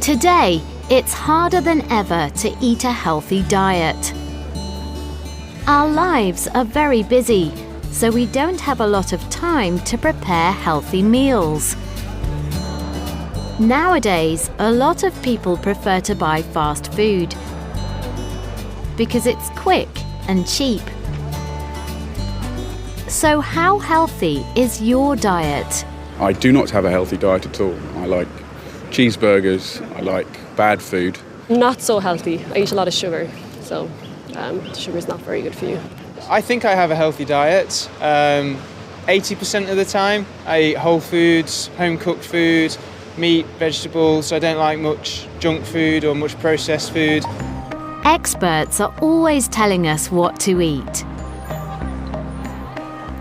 Today, it's harder than ever to eat a healthy diet. Our lives are very busy, so we don't have a lot of time to prepare healthy meals. Nowadays, a lot of people prefer to buy fast food because it's quick and cheap. So how healthy is your diet? I do not have a healthy diet at all. I like cheeseburgers, I like bad food. Not so healthy. I eat a lot of sugar, so sugar is not very good for you. I think I have a healthy diet. 80% of the time I eat whole foods, home-cooked food, meat, vegetables. I don't like much junk food or much processed food. Experts are always telling us what to eat.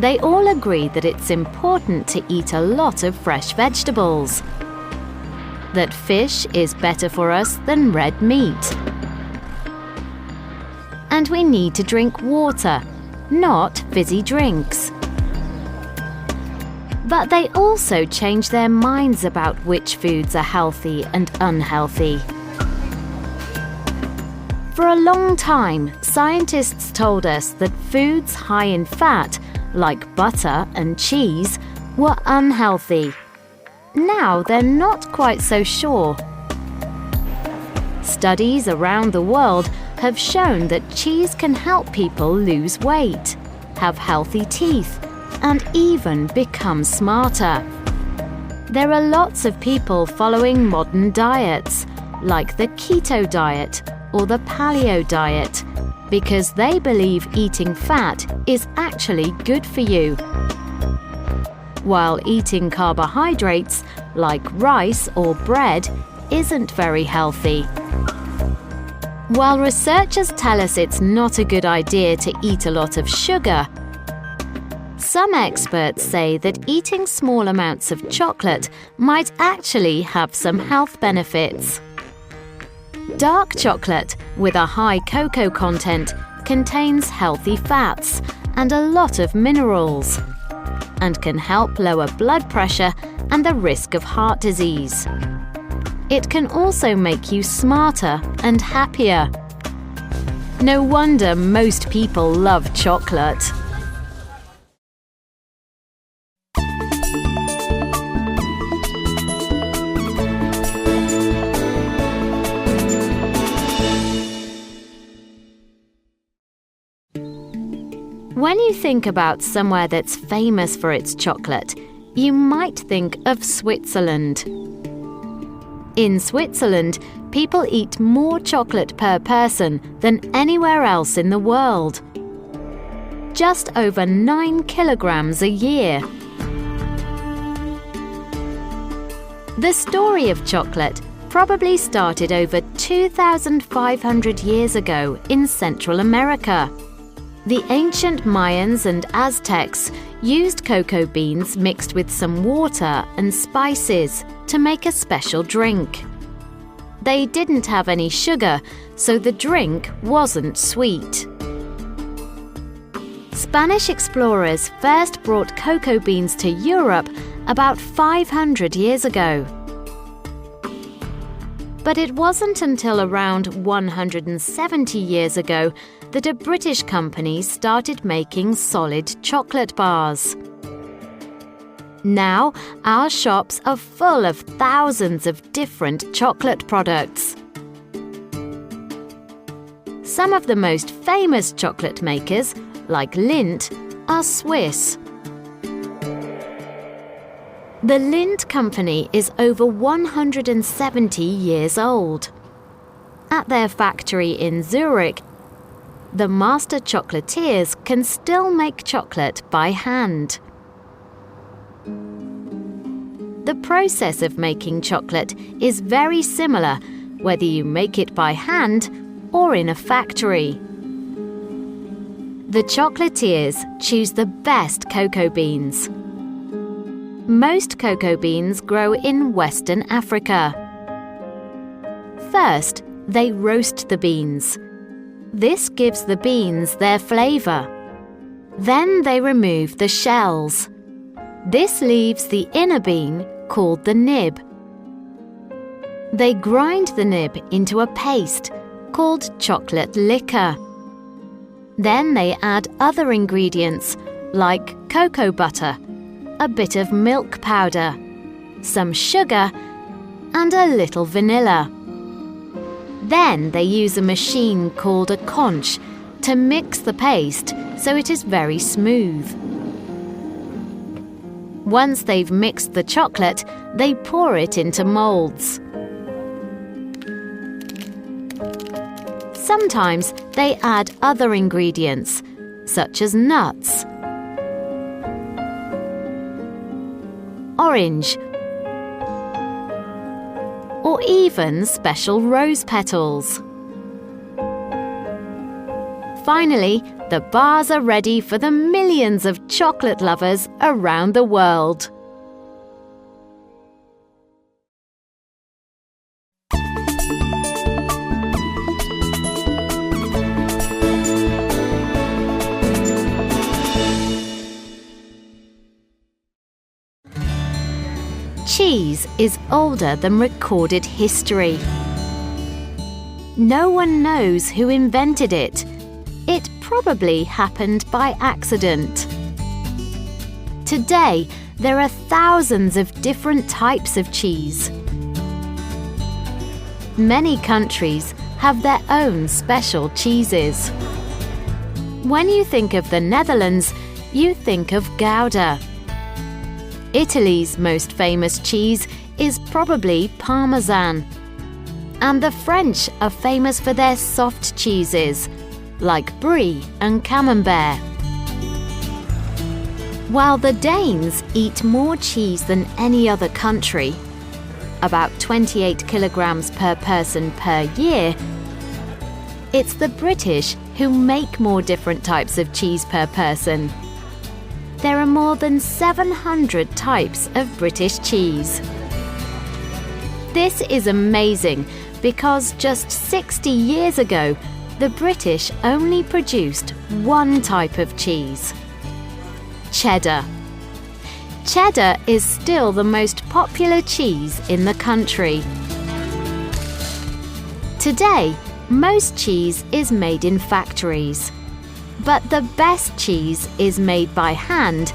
They all agree that it's important to eat a lot of fresh vegetables, that fish is better for us than red meat, and we need to drink water, not fizzy drinks. But they also change their minds about which foods are healthy and unhealthy. For a long time, scientists told us that foods high in fat, like butter and cheese, were unhealthy. Now they're not quite so sure. Studies around the world have shown that cheese can help people lose weight, have healthy teeth, and even become smarter. There are lots of people following modern diets, like the keto diet or the paleo diet, because they believe eating fat is actually good for you, while eating carbohydrates like rice or bread isn't very healthy. While researchers tell us it's not a good idea to eat a lot of sugar, some experts say that eating small amounts of chocolate might actually have some health benefits. Dark chocolate with a high cocoa content contains healthy fats and a lot of minerals, and can help lower blood pressure and the risk of heart disease. It can also make you smarter and happier. No wonder most people love chocolate. When you think about somewhere that's famous for its chocolate, you might think of Switzerland. In Switzerland, people eat more chocolate per person than anywhere else in the world. Just over 9 kilograms a year. The story of chocolate probably started over 2,500 years ago in Central America. The ancient Mayans and Aztecs used cocoa beans mixed with some water and spices to make a special drink. They didn't have any sugar, so the drink wasn't sweet. Spanish explorers first brought cocoa beans to Europe about 500 years ago. But it wasn't until around 170 years ago that a British company started making solid chocolate bars. Now, our shops are full of thousands of different chocolate products. Some of the most famous chocolate makers, like Lindt, are Swiss. The Lindt company is over 170 years old. At their factory in Zurich, the master chocolatiers can still make chocolate by hand. The process of making chocolate is very similar, whether you make it by hand or in a factory. The chocolatiers choose the best cocoa beans. Most cocoa beans grow in Western Africa. First, they roast the beans. This gives the beans their flavor. Then they remove the shells. This leaves the inner bean, called the nib. They grind the nib into a paste called chocolate liquor. Then they add other ingredients like cocoa butter, a bit of milk powder, some sugar, and a little vanilla. Then they use a machine called a conch to mix the paste so it is very smooth. Once they've mixed the chocolate, they pour it into molds. Sometimes they add other ingredients, such as nuts, orange, or even special rose petals. Finally, the bars are ready for the millions of chocolate lovers around the world. Cheese is older than recorded history. No one knows who invented it. It probably happened by accident. Today, there are thousands of different types of cheese. Many countries have their own special cheeses. When you think of the Netherlands, you think of Gouda. Italy's most famous cheese is probably Parmesan. And the French are famous for their soft cheeses, like Brie and Camembert. While the Danes eat more cheese than any other country, about 28 kilograms per person per year, it's the British who make more different types of cheese per person. There are more than 700 types of British cheese. This is amazing because just 60 years ago, the British only produced one type of cheese: cheddar. Cheddar is still the most popular cheese in the country. Today, most cheese is made in factories, but the best cheese is made by hand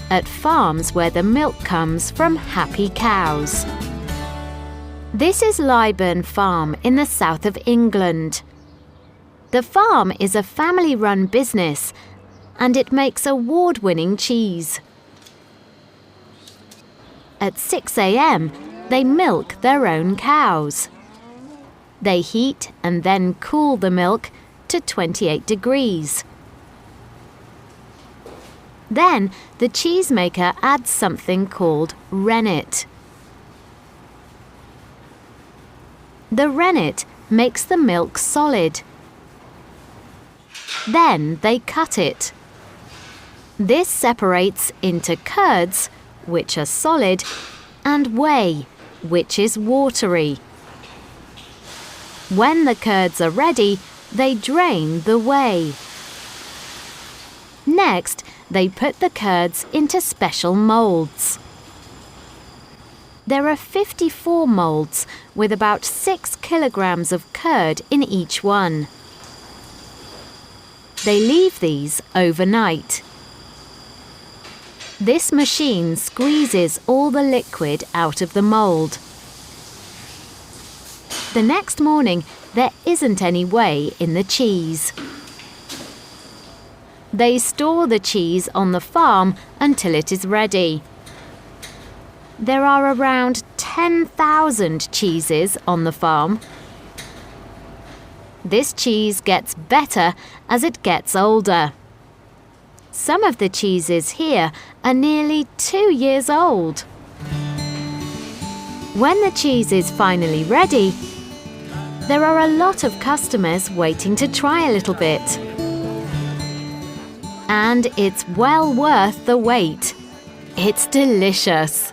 at farms where the milk comes from happy cows. This is Lyburn Farm in the south of England. The farm is a family-run business, and it makes award-winning cheese. At 6 a.m., they milk their own cows. They heat and then cool the milk to 28 degrees. Then the cheesemaker adds something called rennet. The rennet makes the milk solid. Then they cut it. This separates into curds, which are solid, and whey, which is watery. When the curds are ready, they drain the whey. Next, they put the curds into special molds. There are 54 molds with about 6 kilograms of curd in each one. They leave these overnight. This machine squeezes all the liquid out of the mold. The next morning, there isn't any whey in the cheese. They store the cheese on the farm until it is ready. There are around 10,000 cheeses on the farm. This cheese gets better as it gets older. Some of the cheeses here are nearly 2 years old. When the cheese is finally ready, there are a lot of customers waiting to try a little bit. And it's well worth the wait. It's delicious.